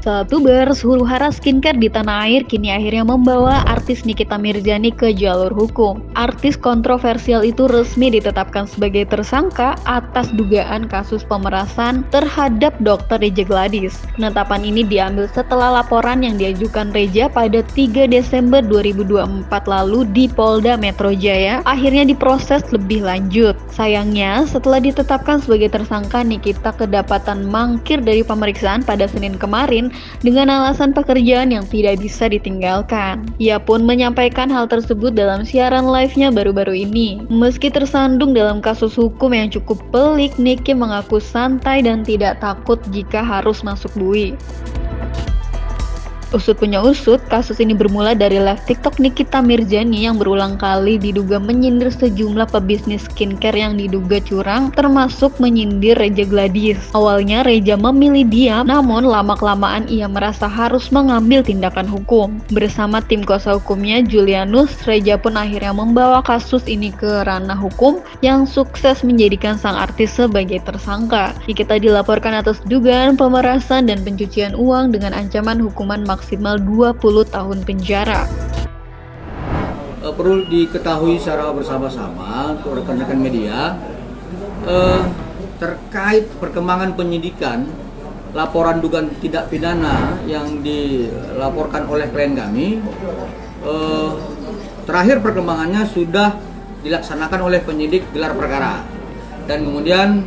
Tubers huru hara skincare di tanah air kini akhirnya membawa artis Nikita Mirzani ke jalur hukum. Artis kontroversial itu resmi ditetapkan sebagai tersangka atas dugaan kasus pemerasan terhadap Dr. Reza Gladys. Penetapan ini diambil setelah laporan yang diajukan Reza pada 3 Desember 2024 lalu di Polda Metro Jaya akhirnya diproses lebih lanjut. Sayangnya, setelah ditetapkan sebagai tersangka, Nikita kedapatan mangkir dari pemeriksaan pada Senin kemarin dengan alasan pekerjaan yang tidak bisa ditinggalkan. Ia pun menyampaikan hal tersebut dalam siaran live-nya baru-baru ini. Meski tersandung dalam kasus hukum yang cukup pelik, Niki mengaku santai dan tidak takut jika harus masuk bui. Usut punya usut, kasus ini bermula dari live TikTok Nikita Mirzani yang berulang kali diduga menyindir sejumlah pebisnis skincare yang diduga curang, termasuk menyindir Reza Gladys. Awalnya Reza memilih diam, namun lama-kelamaan ia merasa harus mengambil tindakan hukum. Bersama tim kuasa hukumnya Julianus, Reza pun akhirnya membawa kasus ini ke ranah hukum yang sukses menjadikan sang artis sebagai tersangka. Nikita dilaporkan atas dugaan pemerasan dan pencucian uang dengan ancaman hukuman maksimal 20 tahun penjara. Perlu diketahui secara bersama-sama untuk rekan-rekan media terkait perkembangan penyidikan laporan dugaan tindak pidana yang dilaporkan oleh klien kami. Terakhir perkembangannya sudah dilaksanakan oleh penyidik gelar perkara, dan kemudian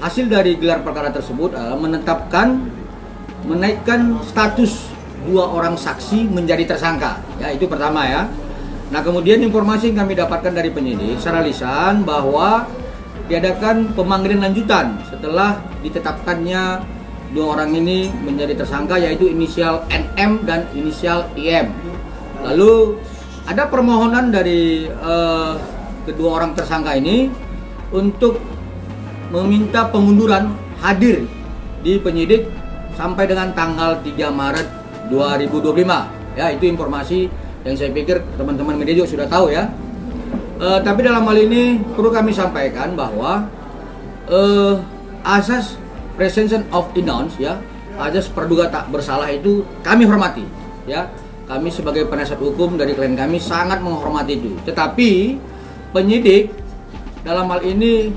hasil dari gelar perkara tersebut menaikkan status 2 orang saksi menjadi tersangka. Ya, itu pertama ya. Nah, kemudian informasi yang kami dapatkan dari penyidik secara lisan bahwa diadakan pemanggilan lanjutan setelah ditetapkannya 2 orang ini menjadi tersangka, yaitu inisial NM dan inisial IM. Lalu ada permohonan dari kedua orang tersangka ini untuk meminta pengunduran hadir di penyidik sampai dengan tanggal 3 Maret 2025. Ya, itu informasi yang saya pikir teman-teman media juga sudah tahu ya. Tapi dalam hal ini perlu kami sampaikan bahwa asas presumption of innocence, ya, asas praduga tak bersalah itu kami hormati ya. Kami sebagai penasihat hukum dari klien kami sangat menghormati itu. Tetapi penyidik dalam hal ini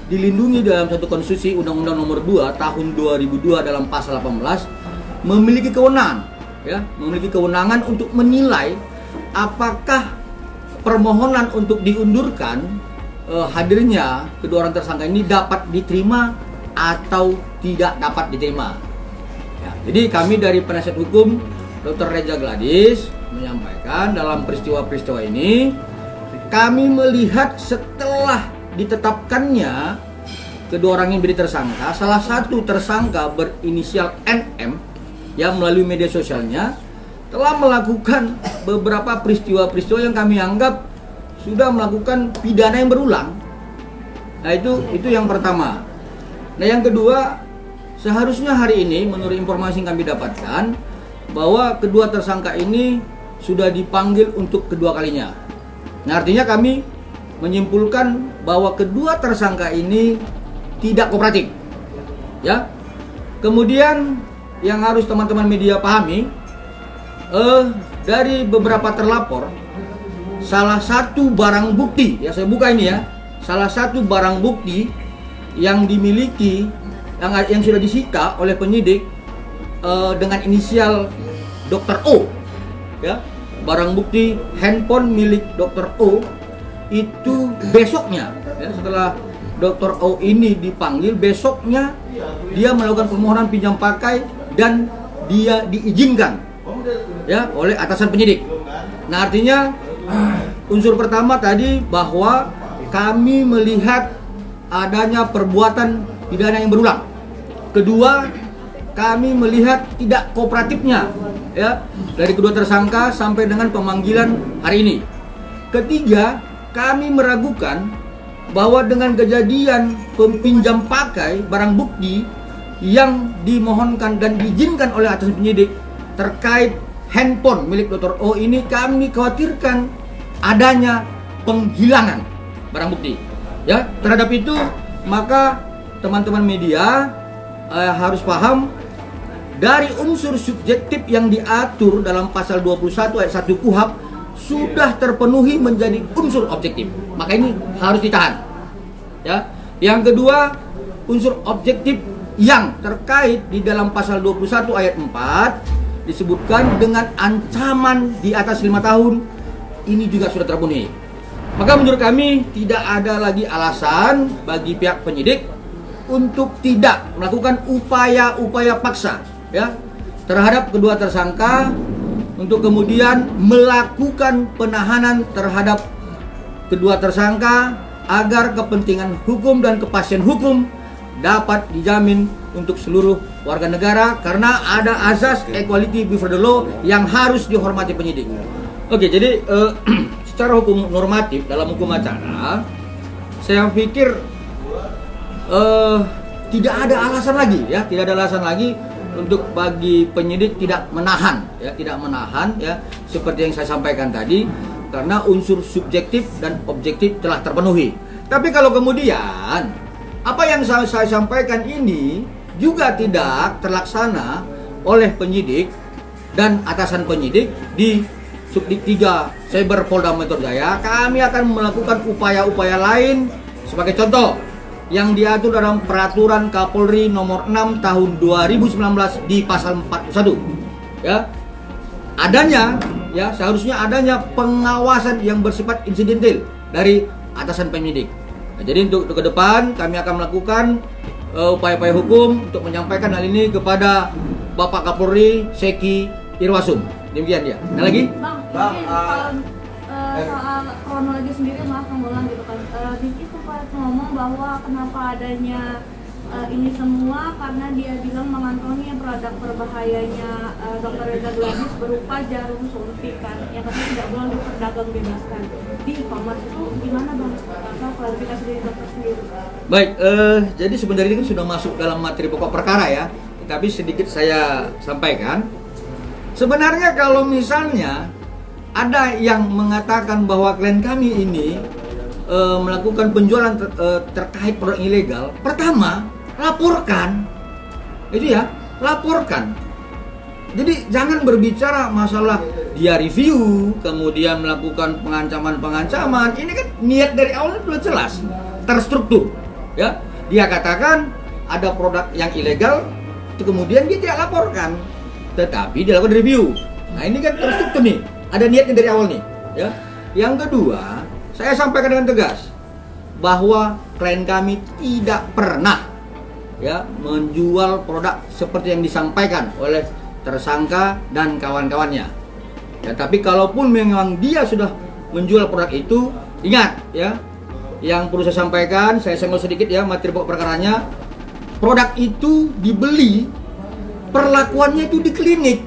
dilindungi dalam satu konstitusi Undang-Undang Nomor 2 Tahun 2002 dalam pasal 18 memiliki kewenangan untuk menilai apakah permohonan untuk diundurkan hadirnya kedua orang tersangka ini dapat diterima atau tidak dapat diterima. Ya, jadi kami dari penasihat hukum Dr. Reza Gladys menyampaikan dalam peristiwa-peristiwa ini kami melihat setelah ditetapkannya kedua orang yang menjadi tersangka, salah satu tersangka berinisial NM yang melalui media sosialnya telah melakukan beberapa peristiwa-peristiwa yang kami anggap sudah melakukan pidana yang berulang. Nah, itu yang pertama. Nah, yang kedua, seharusnya hari ini menurut informasi yang kami dapatkan bahwa kedua tersangka ini sudah dipanggil untuk kedua kalinya. Nah, artinya kami menyimpulkan bahwa kedua tersangka ini tidak kooperatif. Ya. Kemudian yang harus teman-teman media pahami, dari beberapa terlapor, salah satu barang bukti, ya saya buka ini ya, salah satu barang bukti yang dimiliki, yang sudah disita oleh penyidik dengan inisial Dr. O, ya, barang bukti handphone milik Dr. O itu besoknya, ya, setelah Dr. O ini dipanggil, besoknya dia melakukan permohonan pinjam pakai dan dia diizinkan ya oleh atasan penyidik. Nah, artinya unsur pertama tadi bahwa kami melihat adanya perbuatan pidana yang berulang. Kedua, kami melihat tidak kooperatifnya ya dari kedua tersangka sampai dengan pemanggilan hari ini. Ketiga, kami meragukan bahwa dengan kejadian pinjam pakai barang bukti yang dimohonkan dan diizinkan oleh atasan penyidik terkait handphone milik Dr. O ini, kami khawatirkan adanya penghilangan barang bukti. Ya, terhadap itu maka teman-teman media harus paham dari unsur subjektif yang diatur dalam pasal 21 ayat 1 KUHP sudah terpenuhi menjadi unsur objektif. Maka ini harus ditahan. Ya. Yang kedua, unsur objektif yang terkait di dalam pasal 21 ayat 4 disebutkan dengan ancaman di atas 5 tahun, ini juga sudah terpenuhi. Maka menurut kami tidak ada lagi alasan bagi pihak penyidik untuk tidak melakukan upaya-upaya paksa ya terhadap kedua tersangka untuk kemudian melakukan penahanan terhadap kedua tersangka agar kepentingan hukum dan kepastian hukum dapat dijamin untuk seluruh warga negara karena ada azas equality before the law yang harus dihormati penyidik. Oke, jadi secara hukum normatif dalam hukum acara saya pikir tidak ada alasan lagi ya, tidak ada alasan lagi untuk bagi penyidik tidak menahan ya seperti yang saya sampaikan tadi karena unsur subjektif dan objektif telah terpenuhi. Tapi kalau kemudian apa yang saya sampaikan ini juga tidak terlaksana oleh penyidik dan atasan penyidik di Subdik 3 Cyber Polda Metro Jaya, kami akan melakukan upaya-upaya lain sebagai contoh yang diatur dalam Peraturan Kapolri nomor 6 tahun 2019 di pasal 41. Ya. Seharusnya adanya pengawasan yang bersifat insidental dari atasan penyidik. Nah, jadi untuk ke depan kami akan melakukan upaya-upaya hukum untuk menyampaikan hal ini kepada Bapak Kapolri Seki Irwasum. Demikian dia. Ada lagi? Bang, soal kronologi sendiri maaf mengulang gitu kan. Diki sempat ngomong bahwa kenapa adanya ini semua karena dia bilang mengantongi produk berbahayanya Dr. Reza Gladys berupa jarum suntikan yang katanya tidak boleh diperdagang bebaskan di e-commerce. Itu gimana Bang? Atau klarifikasi dari dokter sendiri? Baik, jadi sebenarnya ini kan sudah masuk dalam materi pokok perkara ya. Tapi sedikit saya sampaikan. Sebenarnya kalau misalnya ada yang mengatakan bahwa klien kami ini melakukan penjualan terkait produk ilegal, pertama laporkan, itu ya, laporkan. Jadi jangan berbicara masalah dia review, kemudian melakukan pengancaman. Ini kan niat dari awal sudah jelas, terstruktur, ya. Dia katakan ada produk yang ilegal, kemudian dia tidak laporkan, tetapi dia lakukan review. Nah ini kan terstruktur nih. Ada niatnya dari awal nih, ya. Yang kedua, saya sampaikan dengan tegas bahwa klien kami tidak pernah ya menjual produk seperti yang disampaikan oleh tersangka dan kawan-kawannya. Ya, tapi kalaupun memang dia sudah menjual produk itu, ingat ya, yang perlu saya sampaikan, saya senggol sedikit ya materi pokok perkaranya. Produk itu dibeli, perlakuannya itu di klinik.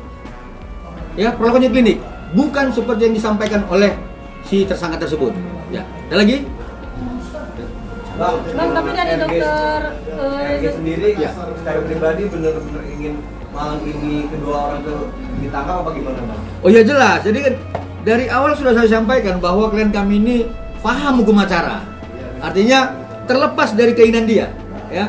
Ya, perlakuannya klinik. Bukan seperti yang disampaikan oleh si tersangka tersebut. Ya, ada lagi? Bang, tapi dari dokter sendiri ya, secara pribadi benar-benar ingin malam ini kedua orang itu ditangkap apa gimana Bang? Oh ya jelas. Jadi kan dari awal sudah saya sampaikan bahwa klien kami ini paham hukum acara. Artinya terlepas dari keinginan dia, ya.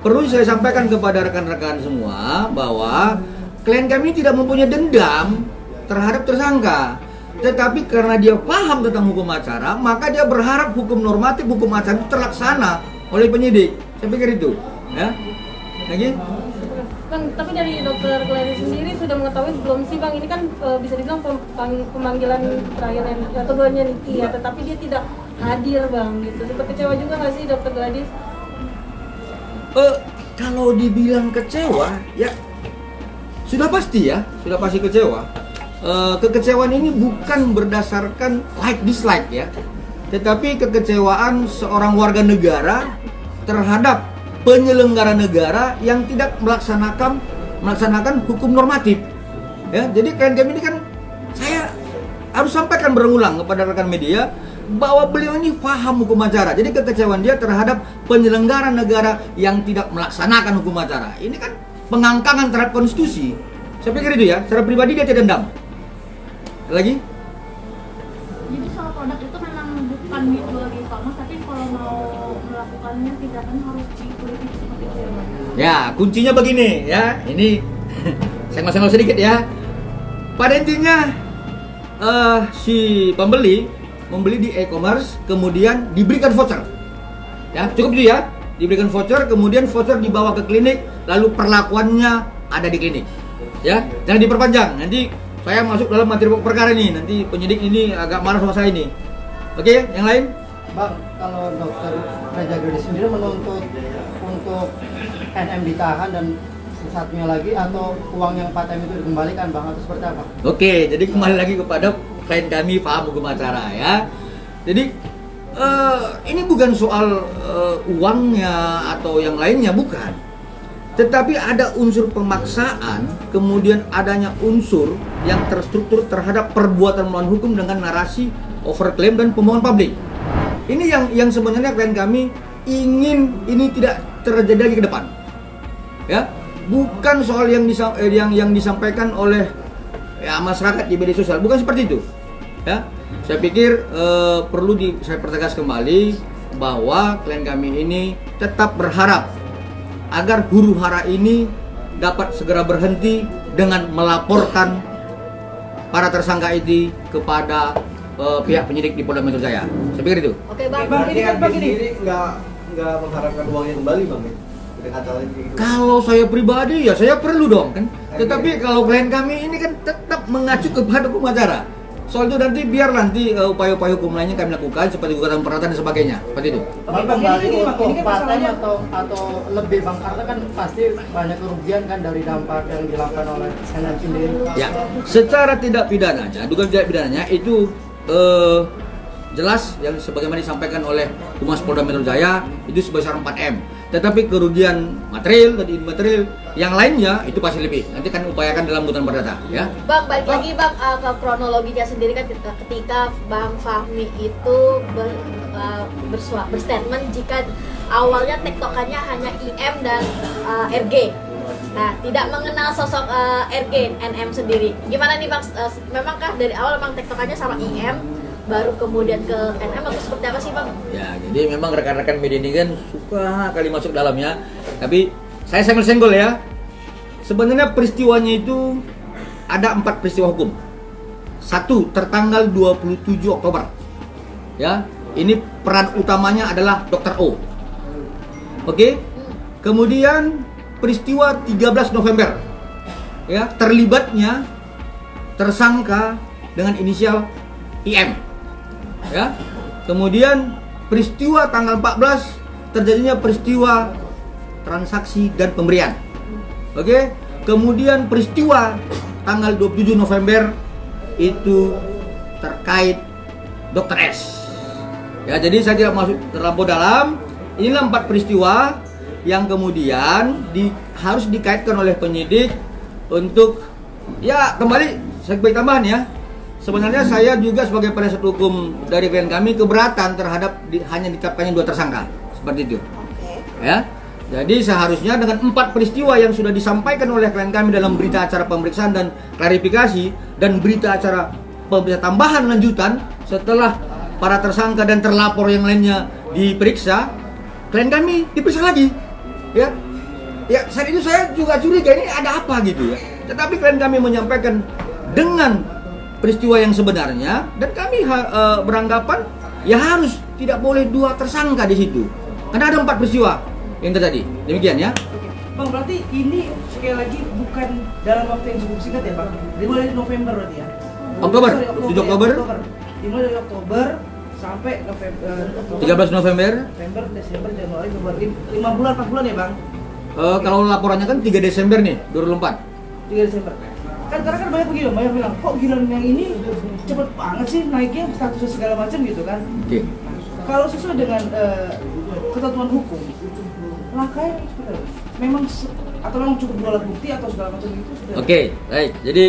Perlu saya sampaikan kepada rekan-rekan semua bahwa klien kami tidak mempunyai dendam terhadap tersangka, tetapi karena dia paham tentang hukum acara, maka dia berharap hukum normatif, hukum acara itu terlaksana oleh penyidik. Saya pikir itu, ya. Lagi? Bang, tapi dari dokter Gladys sendiri sudah mengetahui belum sih Bang? Ini kan bisa dibilang pemanggilan terakhir atau keduanya Niki ya, tetapi dia tidak hadir Bang, gitu. Sempat kecewa juga nggak sih dokter Gladys? Kalau dibilang kecewa, ya sudah pasti ya, sudah pasti kecewa. Kekecewaan ini bukan berdasarkan like dislike ya, tetapi kekecewaan seorang warga negara terhadap penyelenggara negara yang tidak melaksanakan hukum normatif. Ya, jadi klien kami ini kan saya harus sampaikan berulang kepada rekan media bahwa beliau ini paham hukum acara. Jadi kekecewaan dia terhadap penyelenggara negara yang tidak melaksanakan hukum acara. Ini kan pengangkangan terhadap konstitusi. Saya pikir itu ya, secara pribadi dia tidak dendam. Lagi? Jadi soal produk itu memang bukan dijual di e-commerce, tapi kalau mau melakukannya tindakan harus dikuliti seperti itu ya Bang? Ya, kuncinya begini ya. Ini senggol-senggol sedikit ya. Pada intinya si pembeli membeli di e-commerce, kemudian diberikan voucher. Ya, cukup itu ya. Diberikan voucher, kemudian voucher dibawa ke klinik, lalu perlakuannya ada di klinik. Ya, jangan diperpanjang. Nanti saya masuk dalam materi pokok perkara ini. Nanti penyidik ini agak marah sama saya ini. Oke, yang lain? Bang, kalau dokter Raja Gede sendiri menuntut untuk NM ditahan dan satunya lagi atau uang yang 4M itu dikembalikan, Bang, atau seperti apa? Oke, jadi kembali lagi kepada klien kami, paham hukum acara ya. Jadi ini bukan soal uangnya atau yang lainnya, bukan. Tetapi ada unsur pemaksaan, kemudian adanya unsur yang terstruktur terhadap perbuatan melawan hukum dengan narasi overclaim dan pembohongan publik. Ini yang sebenarnya klien kami ingin ini tidak terjadi lagi ke depan. Ya, bukan soal yang disampaikan oleh ya masyarakat di media sosial, bukan seperti itu. Ya, saya pikir perlu saya pertegas kembali bahwa klien kami ini tetap berharap agar huru hara ini dapat segera berhenti dengan melaporkan para tersangka itu kepada pihak penyidik di Polda Metro Jaya. Saya pikir itu. Oke, Bang. Bang, Ini kan begini. sendiri nggak mengharapkan uangnya kembali, Bang. Dengan kata lain kayak gitu. Kalau saya pribadi ya saya perlu dong kan. Tetapi kalau klien kami ini kan tetap mengacu kepada hukum acara. Soal itu biar nanti upaya-upaya hukum lainnya kami lakukan seperti gugatan perdata dan sebagainya. Seperti itu. Bang, kembali untuk paten atau lebih, Bang, karena kan pasti banyak kerugian kan dari dampak yang dilakukan oleh NM sendiri. Ya, secara tidak pidananya, dugaan tidak pidananya itu jelas yang sebagaimana disampaikan oleh Humas Polda Metro Jaya itu sebesar 4M. Tetapi kerugian material dan imaterial yang lainnya itu pasti lebih. Nanti kan upayakan dalam gugatan perdata, ya. Bang, balik lagi Bang ke kronologinya sendiri kan ketika Bang Fahmi itu berstatement jika awalnya tektokannya hanya IM dan RG. Nah, tidak mengenal sosok RG, NM sendiri. Gimana nih Bang? Memangkah dari awal memang tektokannya sama IM, baru kemudian ke NM atau seperti apa sih Bang? Ya, jadi memang rekan-rekan media ini kan suka kali masuk dalamnya. Tapi saya senggol-senggol ya. Sebenarnya peristiwanya itu ada 4 peristiwa hukum. 1 tertanggal 27 Oktober. Ya, ini peran utamanya adalah Dr. O. Oke. Kemudian peristiwa 13 November. Ya, terlibatnya tersangka dengan inisial IM. Ya. Kemudian peristiwa tanggal 14 terjadinya peristiwa transaksi dan pemberian. Oke. Kemudian peristiwa tanggal 27 November itu terkait Dr. S. Ya, jadi saya tidak masuk terlampau dalam. Inilah 4 peristiwa yang kemudian harus dikaitkan oleh penyidik untuk ya kembali saya beri tambahan ya. Sebenarnya saya juga sebagai penasihat hukum dari klien kami keberatan terhadap hanya ditetapkannya 2 tersangka seperti itu. Ya. Jadi seharusnya dengan 4 peristiwa yang sudah disampaikan oleh klien kami dalam berita acara pemeriksaan dan klarifikasi dan berita acara pemeriksaan tambahan lanjutan setelah para tersangka dan terlapor yang lainnya diperiksa, klien kami diperiksa lagi. Ya, saat itu saya juga curiga ini ada apa gitu ya. Tetapi klien kami menyampaikan dengan peristiwa yang sebenarnya dan kami beranggapan ya harus tidak boleh 2 tersangka di situ karena ada 4 peristiwa yang terjadi. Demikian ya. Bang, berarti ini sekali lagi bukan dalam waktu yang cukup singkat ya Bang? Dimulai dari November berarti ya? Oktober, 7 ya, Oktober. Dimulai dari Oktober sampai November, 13 November. November, Desember, Januari, Februari, 5 bulan, 4 bulan ya Bang? Kalau laporannya kan 3 Desember nih, 2004. 3 Desember. Kan karena kan banyak begini, banyak bilang, kok giliran yang ini cepet banget sih naiknya, statusnya segala macam gitu kan? Oke. Kalau sesuai dengan ketentuan hukum, langkahnya seperti apa? Atau memang cukup 2 alat bukti atau segala macam gitu? Oke, baik. Jadi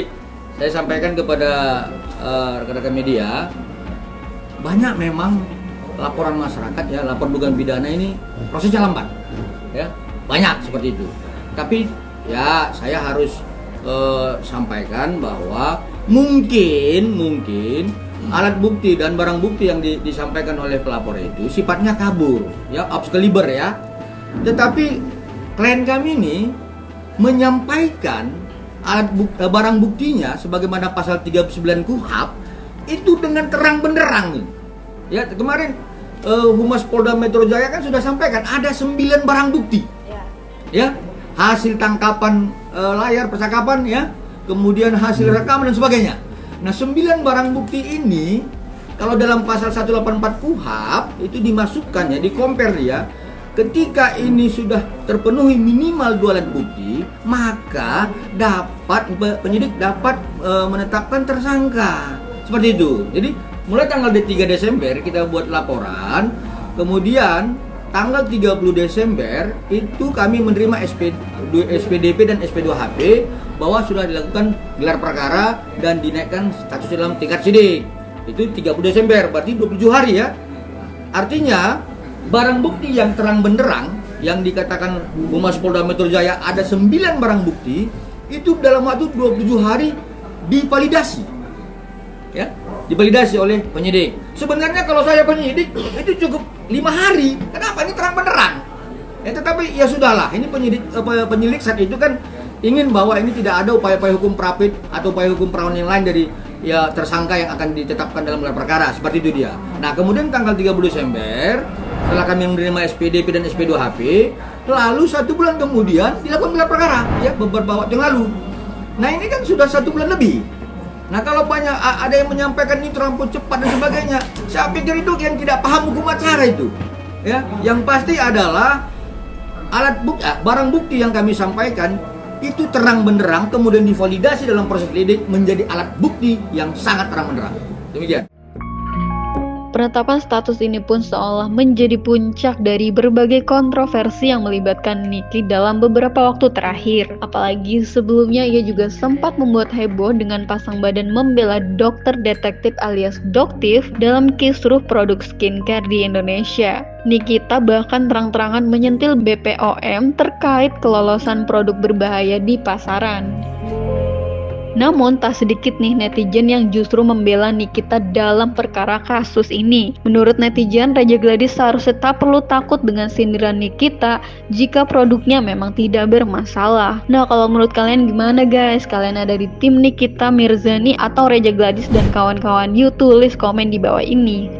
saya sampaikan kepada rekan-rekan media, banyak memang laporan masyarakat ya, lapor dugaan pidana ini prosesnya lambat, ya banyak seperti itu. Tapi ya saya harus sampaikan bahwa mungkin alat bukti dan barang bukti yang disampaikan oleh pelapor itu sifatnya kabur, ya obskaliber ya. Tetapi klien kami ini menyampaikan barang buktinya sebagaimana pasal 39 KUHP itu dengan terang benderang. Ya, kemarin Humas Polda Metro Jaya kan sudah sampaikan ada 9 barang bukti. Ya, hasil tangkapan layar percakapan ya, kemudian hasil rekaman dan sebagainya. Nah, 9 barang bukti ini kalau dalam pasal 184 KUHP itu dimasukkan ya, di-compare ya. Ketika ini sudah terpenuhi minimal 2 alat bukti, maka penyidik dapat menetapkan tersangka. Seperti itu. Jadi mulai tanggal 3 Desember kita buat laporan, kemudian tanggal 30 Desember itu kami menerima SPDP dan SP2HP bahwa sudah dilakukan gelar perkara dan dinaikkan status dalam tingkat sidik. Itu 30 Desember, berarti 27 hari ya. Artinya barang bukti yang terang benderang yang dikatakan Humas Polda Metro Jaya ada 9 barang bukti itu dalam waktu 27 hari divalidasi. Ya, divalidasi oleh penyidik. Sebenarnya kalau saya penyidik itu cukup 5 hari. Kenapa? Ini terang benderang. Ya, tetapi ya sudahlah. Ini penyidik saat itu kan ingin bahwa ini tidak ada upaya-upaya hukum prapit atau upaya hukum perawan yang lain dari ya tersangka yang akan ditetapkan dalam gelar perkara. Seperti itu dia. Nah, kemudian tanggal 30 Desember setelah kami menerima SPDP dan SP2HP, lalu 1 bulan kemudian dilakukan gelar perkara ya beberapa waktu yang lalu. Nah, ini kan sudah 1 bulan lebih. Nah, kalau banyak ada yang menyampaikan ini terlampau cepat dan sebagainya, saya pikir itu yang tidak paham hukum acara itu. Ya, yang pasti adalah barang bukti yang kami sampaikan itu terang benderang kemudian divalidasi dalam proses lidik menjadi alat bukti yang sangat terang benderang. Demikian. Penetapan status ini pun seolah menjadi puncak dari berbagai kontroversi yang melibatkan Niki dalam beberapa waktu terakhir. Apalagi sebelumnya ia juga sempat membuat heboh dengan pasang badan membela dokter detektif alias doktif dalam kisruh produk skincare di Indonesia. Nikita bahkan terang-terangan menyentil BPOM terkait kelolosan produk berbahaya di pasaran. Namun tak sedikit nih netizen yang justru membela Nikita dalam perkara kasus ini. Menurut netizen, Raja Gladys seharusnya tak perlu takut dengan sindiran Nikita jika produknya memang tidak bermasalah. Nah, kalau menurut kalian gimana guys? Kalian ada di tim Nikita Mirzani atau Raja Gladys dan kawan-kawan? Yuk tulis komen di bawah ini.